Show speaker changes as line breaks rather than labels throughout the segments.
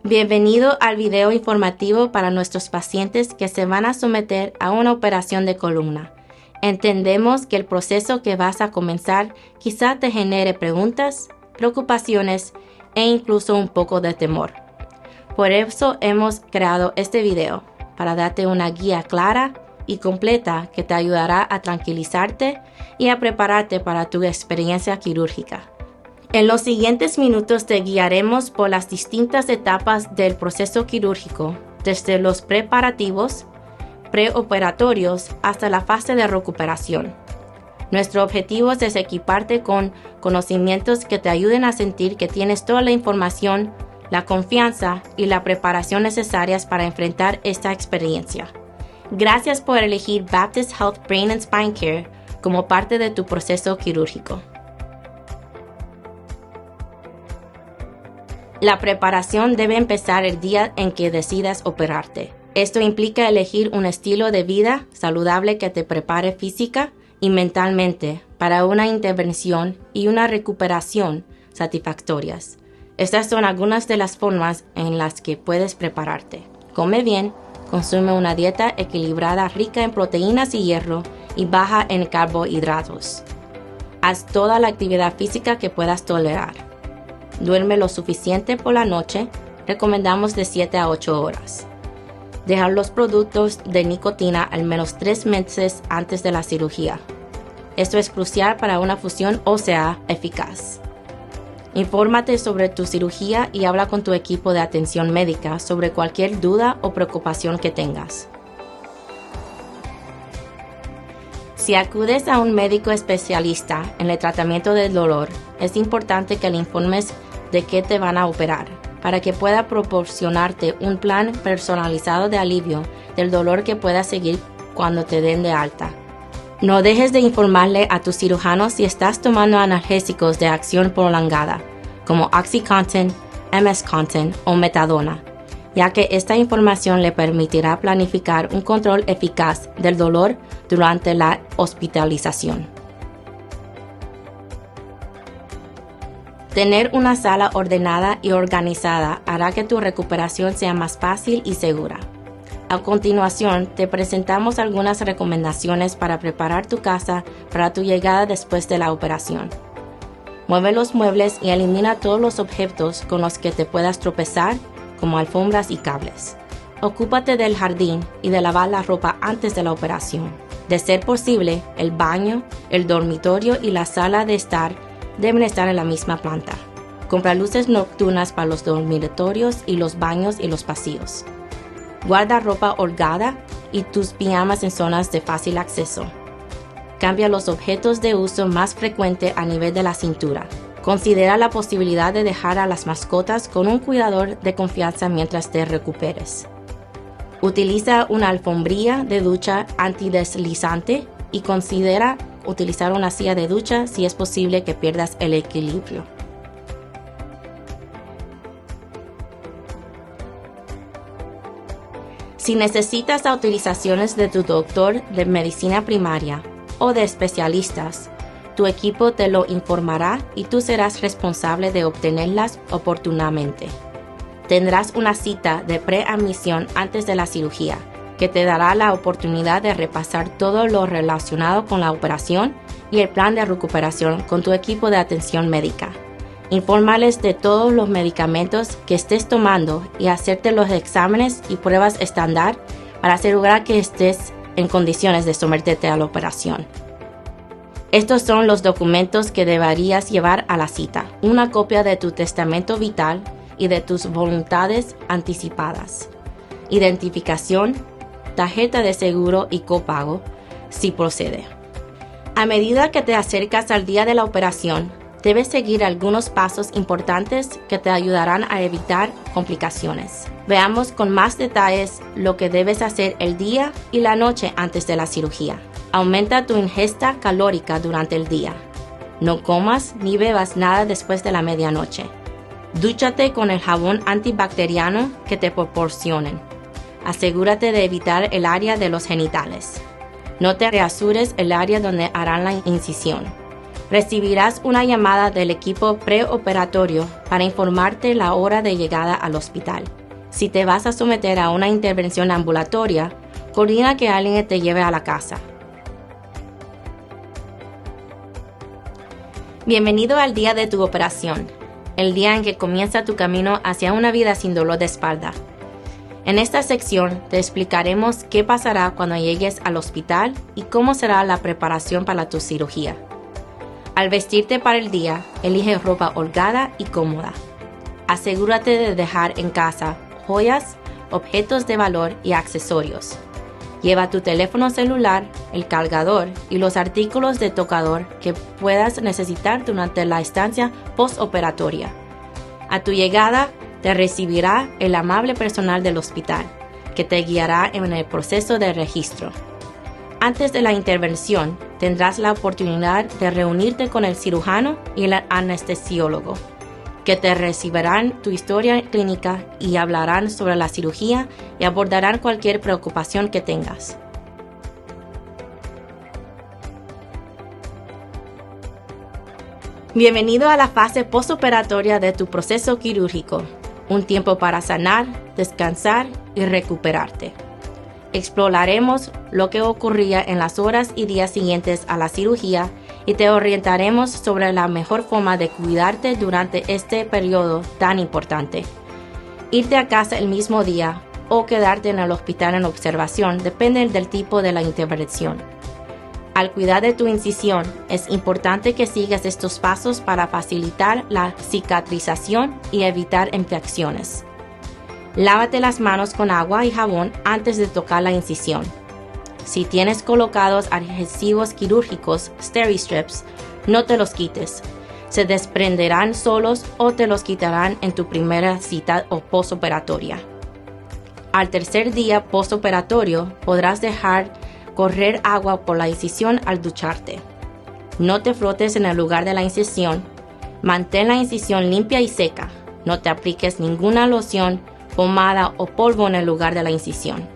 Bienvenido al video informativo para nuestros pacientes que se van a someter a una operación de columna. Entendemos que el proceso que vas a comenzar quizá te genere preguntas, preocupaciones e incluso un poco de temor. Por eso hemos creado este video, para darte una guía clara y completa que te ayudará a tranquilizarte y a prepararte para tu experiencia quirúrgica. En los siguientes minutos te guiaremos por las distintas etapas del proceso quirúrgico, desde los preparativos, preoperatorios hasta la fase de recuperación. Nuestro objetivo es equiparte con conocimientos que te ayuden a sentir que tienes toda la información, la confianza y la preparación necesarias para enfrentar esta experiencia. Gracias por elegir Baptist Health Brain and Spine Care como parte de tu proceso quirúrgico. La preparación debe empezar el día en que decidas operarte. Esto implica elegir un estilo de vida saludable que te prepare física y mentalmente para una intervención y una recuperación satisfactorias. Estas son algunas de las formas en las que puedes prepararte. Come bien, consume una dieta equilibrada rica en proteínas y hierro y baja en carbohidratos. Haz toda la actividad física que puedas tolerar. Duerme lo suficiente por la noche, recomendamos de 7 a 8 horas. Dejar los productos de nicotina al menos 3 meses antes de la cirugía. Esto es crucial para una fusión ósea eficaz. Infórmate sobre tu cirugía y habla con tu equipo de atención médica sobre cualquier duda o preocupación que tengas. Si acudes a un médico especialista en el tratamiento del dolor, es importante que le informes de qué te van a operar, para que pueda proporcionarte un plan personalizado de alivio del dolor que puedas seguir cuando te den de alta. No dejes de informarle a tu cirujano si estás tomando analgésicos de acción prolongada, como OxyContin, MS-Contin o Metadona, ya que esta información le permitirá planificar un control eficaz del dolor durante la hospitalización. Tener una sala ordenada y organizada hará que tu recuperación sea más fácil y segura. A continuación, te presentamos algunas recomendaciones para preparar tu casa para tu llegada después de la operación. Mueve los muebles y elimina todos los objetos con los que te puedas tropezar, como alfombras y cables. Ocúpate del jardín y de lavar la ropa antes de la operación. De ser posible, el baño, el dormitorio y la sala de estar deben estar en la misma planta. Compra luces nocturnas para los dormitorios y los baños y los pasillos. Guarda ropa holgada y tus pijamas en zonas de fácil acceso. Cambia los objetos de uso más frecuente a nivel de la cintura. Considera la posibilidad de dejar a las mascotas con un cuidador de confianza mientras te recuperes. Utiliza una alfombrilla de ducha antideslizante y considera utilizar una silla de ducha si es posible que pierdas el equilibrio. Si necesitas autorizaciones de tu doctor de medicina primaria o de especialistas, tu equipo te lo informará y tú serás responsable de obtenerlas oportunamente. Tendrás una cita de preadmisión antes de la cirugía, que te dará la oportunidad de repasar todo lo relacionado con la operación y el plan de recuperación con tu equipo de atención médica. Infórmales de todos los medicamentos que estés tomando y hacerte los exámenes y pruebas estándar para asegurar que estés en condiciones de someterte a la operación. Estos son los documentos que deberías llevar a la cita: una copia de tu testamento vital y de tus voluntades anticipadas, identificación, tarjeta de seguro y copago, si procede. A medida que te acercas al día de la operación, debes seguir algunos pasos importantes que te ayudarán a evitar complicaciones. Veamos con más detalles lo que debes hacer el día y la noche antes de la cirugía. Aumenta tu ingesta calórica durante el día. No comas ni bebas nada después de la medianoche. Dúchate con el jabón antibacteriano que te proporcionen. Asegúrate de evitar el área de los genitales. No te reasures el área donde harán la incisión. Recibirás una llamada del equipo preoperatorio para informarte la hora de llegada al hospital. Si te vas a someter a una intervención ambulatoria, coordina que alguien te lleve a la casa. Bienvenido al día de tu operación, el día en que comienza tu camino hacia una vida sin dolor de espalda. En esta sección te explicaremos qué pasará cuando llegues al hospital y cómo será la preparación para tu cirugía. Al vestirte para el día, elige ropa holgada y cómoda. Asegúrate de dejar en casa joyas, objetos de valor y accesorios. Lleva tu teléfono celular, el cargador y los artículos de tocador que puedas necesitar durante la estancia postoperatoria. A tu llegada, te recibirá el amable personal del hospital, que te guiará en el proceso de registro. Antes de la intervención, tendrás la oportunidad de reunirte con el cirujano y el anestesiólogo, que te recibirán tu historia clínica y hablarán sobre la cirugía y abordarán cualquier preocupación que tengas. Bienvenido a la fase postoperatoria de tu proceso quirúrgico, un tiempo para sanar, descansar y recuperarte. Exploraremos lo que ocurría en las horas y días siguientes a la cirugía y te orientaremos sobre la mejor forma de cuidarte durante este periodo tan importante. Irte a casa el mismo día o quedarte en el hospital en observación depende del tipo de la intervención. Al cuidar de tu incisión, es importante que sigas estos pasos para facilitar la cicatrización y evitar infecciones. Lávate las manos con agua y jabón antes de tocar la incisión. Si tienes colocados adhesivos quirúrgicos, Steri-strips, no te los quites. Se desprenderán solos o te los quitarán en tu primera cita o postoperatoria. Al tercer día postoperatorio podrás dejar correr agua por la incisión al ducharte. No te frotes en el lugar de la incisión. Mantén la incisión limpia y seca. No te apliques ninguna loción, pomada o polvo en el lugar de la incisión.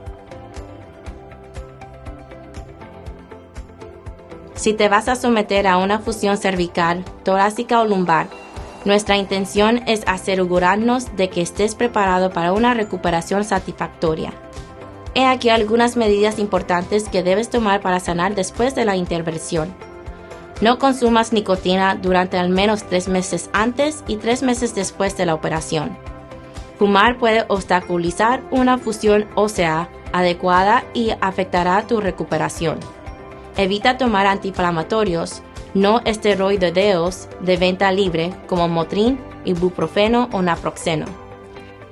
Si te vas a someter a una fusión cervical, torácica o lumbar, nuestra intención es asegurarnos de que estés preparado para una recuperación satisfactoria. He aquí algunas medidas importantes que debes tomar para sanar después de la intervención. No consumas nicotina durante al menos 3 meses antes y 3 meses después de la operación. Fumar puede obstaculizar una fusión ósea adecuada y afectará tu recuperación. Evita tomar antiinflamatorios no esteroideos de venta libre como Motrin, ibuprofeno o naproxeno.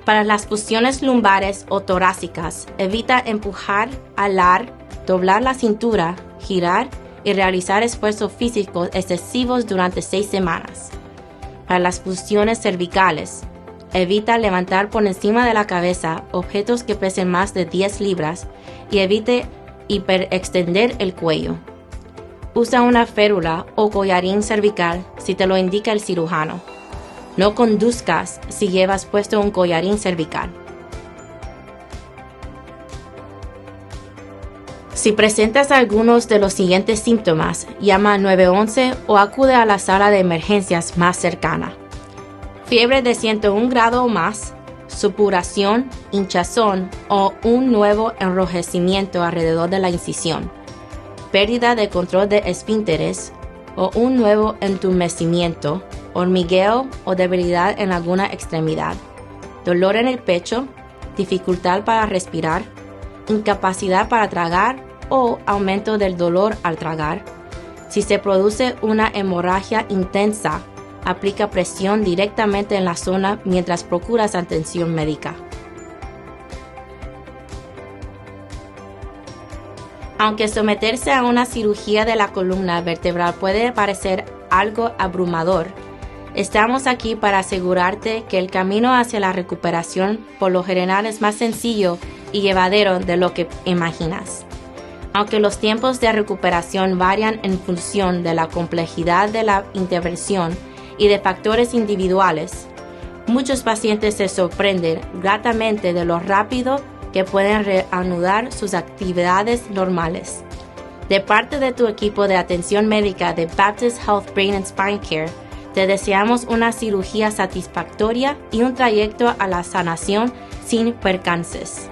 Para las fusiones lumbares o torácicas, evita empujar, alar, doblar la cintura, girar y realizar esfuerzos físicos excesivos durante 6 semanas. Para las fusiones cervicales, evita levantar por encima de la cabeza objetos que pesen más de 10 libras y evite hiperextender el cuello. Usa una férula o collarín cervical si te lo indica el cirujano. No conduzcas si llevas puesto un collarín cervical. Si presentas algunos de los siguientes síntomas, llama al 911 o acude a la sala de emergencias más cercana. Fiebre de 101 grados o más, supuración, hinchazón o un nuevo enrojecimiento alrededor de la incisión, pérdida de control de esfínteres o un nuevo entumecimiento, hormigueo o debilidad en alguna extremidad, dolor en el pecho, dificultad para respirar, incapacidad para tragar o aumento del dolor al tragar. Si se produce una hemorragia intensa, aplica presión directamente en la zona mientras procuras atención médica. Aunque someterse a una cirugía de la columna vertebral puede parecer algo abrumador, estamos aquí para asegurarte que el camino hacia la recuperación por lo general es más sencillo y llevadero de lo que imaginas. Aunque los tiempos de recuperación varían en función de la complejidad de la intervención y de factores individuales, muchos pacientes se sorprenden gratamente de lo rápido que pueden reanudar sus actividades normales. De parte de tu equipo de atención médica de Baptist Health Brain and Spine Care, te deseamos una cirugía satisfactoria y un trayecto a la sanación sin percances.